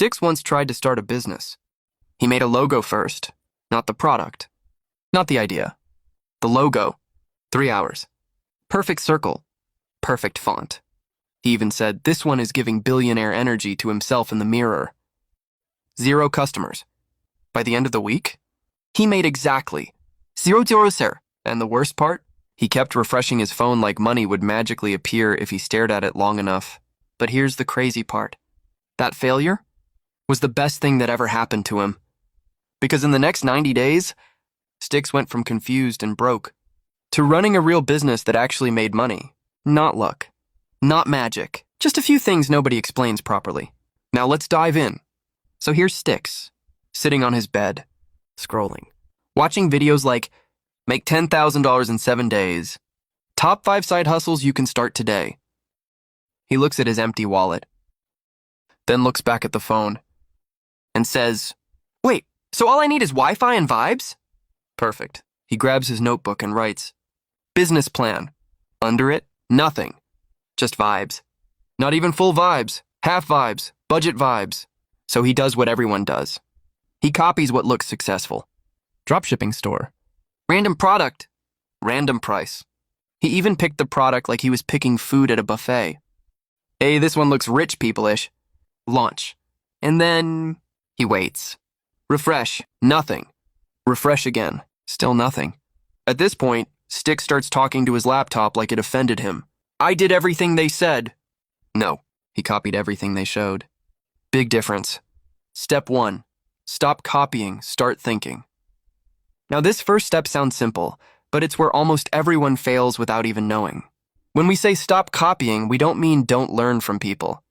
Stix once tried to start a business. He made a logo first, not the product, not the idea. The logo, 3 hours. Perfect circle, perfect font. He even said this one is giving billionaire energy to himself in the mirror. 0 customers. By the end of the week, he made exactly 0, sir. And the worst part? He kept refreshing his phone like money would magically appear if he stared at it long enough. But here's the crazy part. That failure was the best thing that ever happened to him. Because in the next 90 days, Stix went from confused and broke to running a real business that actually made money. Not luck. Not magic. Just a few things nobody explains properly. Now let's dive in. So here's Stix, sitting on his bed, scrolling, watching videos like make $10,000 in 7 days, top 5 side hustles you can start today. He looks at his empty wallet, then looks back at the phone and says, wait, so all I need is Wi-Fi and vibes? Perfect. He grabs his notebook and writes, business plan. Under it, nothing. Just vibes. Not even full vibes, half vibes, budget vibes. So he does what everyone does. He copies what looks successful. Dropshipping store. Random product. Random price. He even picked the product like he was picking food at a buffet. Hey, this one looks rich people-ish. Launch. And then he waits. Refresh. Nothing. Refresh again. Still nothing. At this point, Stix starts talking to his laptop like it offended him. I did everything they said. No, he copied everything they showed. Big difference. Step 1. Stop copying, start thinking. Now this first step sounds simple, but it's where almost everyone fails without even knowing. When we say stop copying, we don't mean don't learn from people.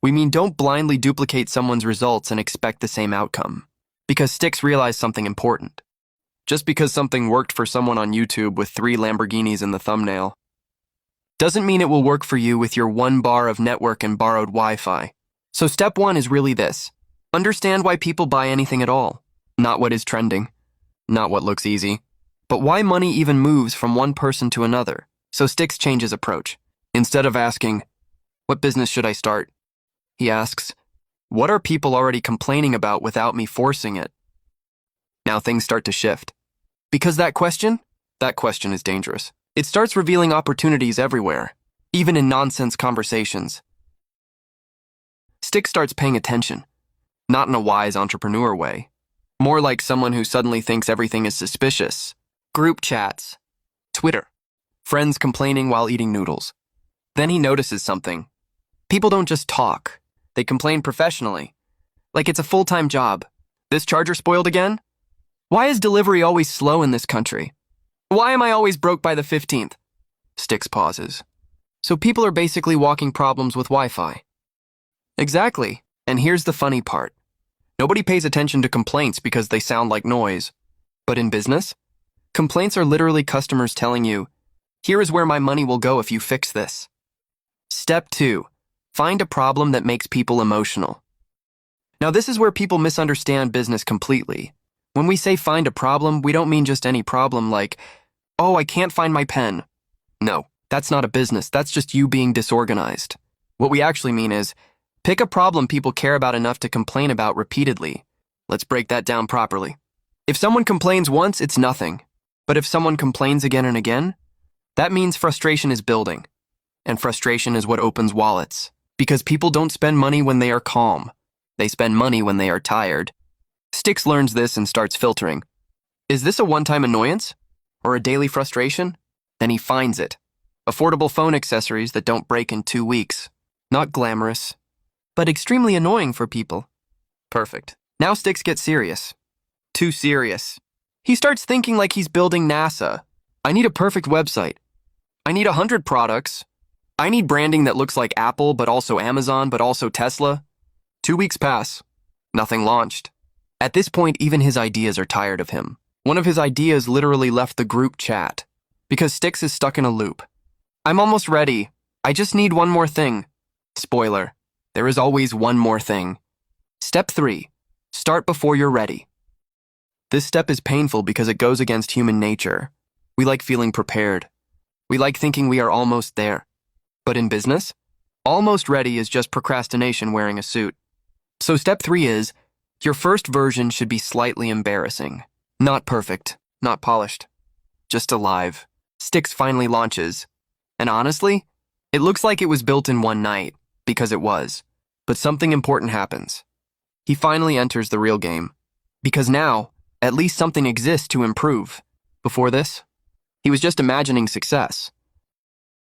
We mean don't blindly duplicate someone's results and expect the same outcome. Because Stix realized something important. Just because something worked for someone on YouTube with 3 Lamborghinis in the thumbnail doesn't mean it will work for you with your 1 bar of network and borrowed Wi-Fi. So step 1 is really this. Understand why people buy anything at all. Not what is trending, not what looks easy, but why money even moves from one person to another. So Stix changes approach. Instead of asking, what business should I start? He asks, what are people already complaining about without me forcing it? Now things start to shift. Because that question is dangerous. It starts revealing opportunities everywhere, even in nonsense conversations. Stix starts paying attention, not in a wise entrepreneur way, more like someone who suddenly thinks everything is suspicious. Group chats, Twitter, friends complaining while eating noodles. Then he notices something. People don't just talk, they complain professionally, like it's a full-time job. This charger spoiled again? Why is delivery always slow in this country? Why am I always broke by the 15th? Stix pauses. So people are basically walking problems with Wi-Fi. Exactly. And here's the funny part. Nobody pays attention to complaints because they sound like noise. But in business, complaints are literally customers telling you, here is where my money will go if you fix this. Step 2. Find a problem that makes people emotional. Now this is where people misunderstand business completely. When we say find a problem, we don't mean just any problem like, oh, I can't find my pen. No, that's not a business. That's just you being disorganized. What we actually mean is, pick a problem people care about enough to complain about repeatedly. Let's break that down properly. If someone complains once, it's nothing. But if someone complains again and again, that means frustration is building. And frustration is what opens wallets. Because people don't spend money when they are calm. They spend money when they are tired. Stix learns this and starts filtering. Is this a one-time annoyance? Or a daily frustration? Then he finds it. Affordable phone accessories that don't break in 2 weeks. Not glamorous, but extremely annoying for people. Perfect. Now Stix gets serious. Too serious. He starts thinking like he's building NASA. I need a perfect website. I need 100 products. I need branding that looks like Apple, but also Amazon, but also Tesla. 2 weeks pass. Nothing launched. At this point, even his ideas are tired of him. One of his ideas literally left the group chat because Stix is stuck in a loop. I'm almost ready. I just need one more thing. Spoiler, there is always one more thing. Step 3. Start before you're ready. This step is painful because it goes against human nature. We like feeling prepared. We like thinking we are almost there. But in business, almost ready is just procrastination wearing a suit. So step 3 is, your first version should be slightly embarrassing. Not perfect, not polished, just alive. Stix finally launches. And honestly, it looks like it was built in one night, because it was. But something important happens. He finally enters the real game. Because now, at least something exists to improve. Before this, he was just imagining success.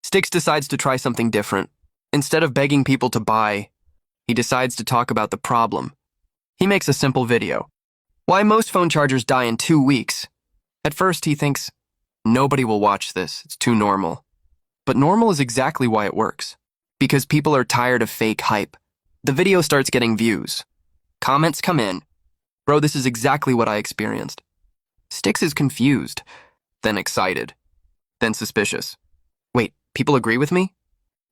Stix decides to try something different. Instead of begging people to buy, he decides to talk about the problem. He makes a simple video. Why most phone chargers die in 2 weeks. At first, he thinks, nobody will watch this, it's too normal. But normal is exactly why it works. Because people are tired of fake hype. The video starts getting views. Comments come in. Bro, this is exactly what I experienced. Stix is confused, then excited, then suspicious. Wait, people agree with me?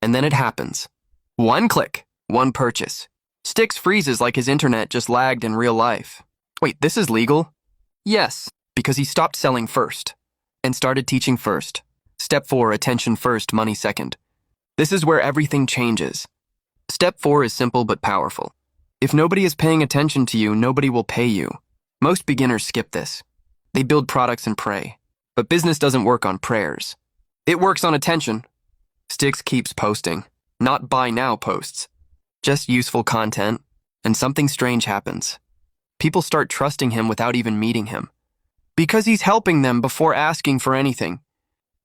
And then it happens. One click, one purchase. Stix freezes like his internet just lagged in real life. Wait, this is legal? Yes, because he stopped selling first and started teaching first. Step 4, attention first, money second. This is where everything changes. Step 4 is simple but powerful. If nobody is paying attention to you, nobody will pay you. Most beginners skip this. They build products and pray. But business doesn't work on prayers. It works on attention. Stix keeps posting, not buy now posts. Just useful content, and something strange happens. People start trusting him without even meeting him. Because he's helping them before asking for anything.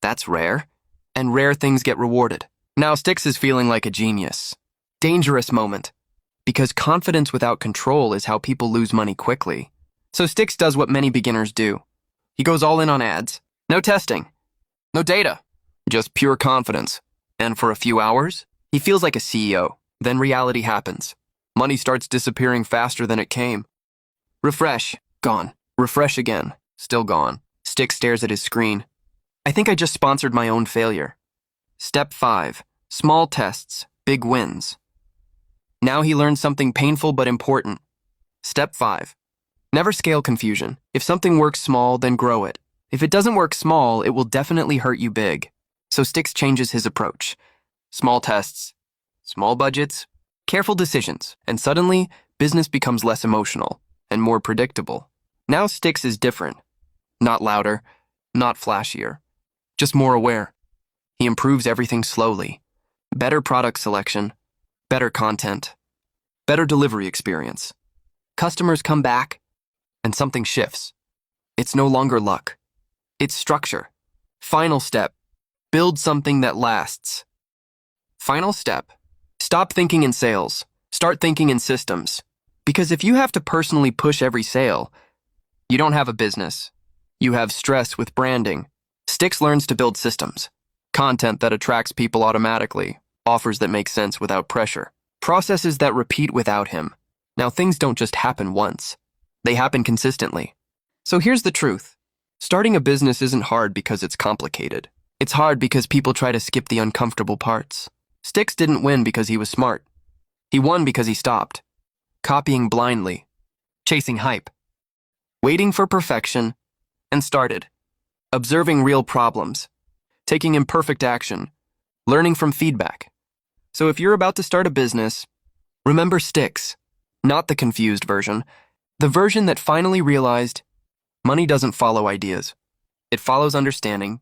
That's rare, and rare things get rewarded. Now Stix is feeling like a genius. Dangerous moment. Because confidence without control is how people lose money quickly. So Stix does what many beginners do. He goes all in on ads. No testing. No data. Just pure confidence. And for a few hours, he feels like a CEO. Then reality happens. Money starts disappearing faster than it came. Refresh. Gone. Refresh again. Still gone. Stix stares at his screen. I think I just sponsored my own failure. Step 5. Small tests. Big wins. Now he learns something painful but important. Step 5. Never scale confusion. If something works small, then grow it. If it doesn't work small, it will definitely hurt you big. So Stix changes his approach. Small tests, small budgets, careful decisions, and suddenly, business becomes less emotional and more predictable. Now Stix is different. Not louder, not flashier, just more aware. He improves everything slowly. Better product selection, better content, better delivery experience. Customers come back, and something shifts. It's no longer luck. It's structure. Final step. Build something that lasts. Final step. Stop thinking in sales. Start thinking in systems. Because if you have to personally push every sale, you don't have a business. You have stress with branding. Stix learns to build systems. Content that attracts people automatically. Offers that make sense without pressure. Processes that repeat without him. Now things don't just happen once. They happen consistently. So here's the truth. Starting a business isn't hard because it's complicated. It's hard because people try to skip the uncomfortable parts. Stix didn't win because he was smart. He won because he stopped. Copying blindly. Chasing hype. Waiting for perfection. And started. Observing real problems. Taking imperfect action. Learning from feedback. So if you're about to start a business, remember Stix. Not the confused version. The version that finally realized money doesn't follow ideas. It follows understanding.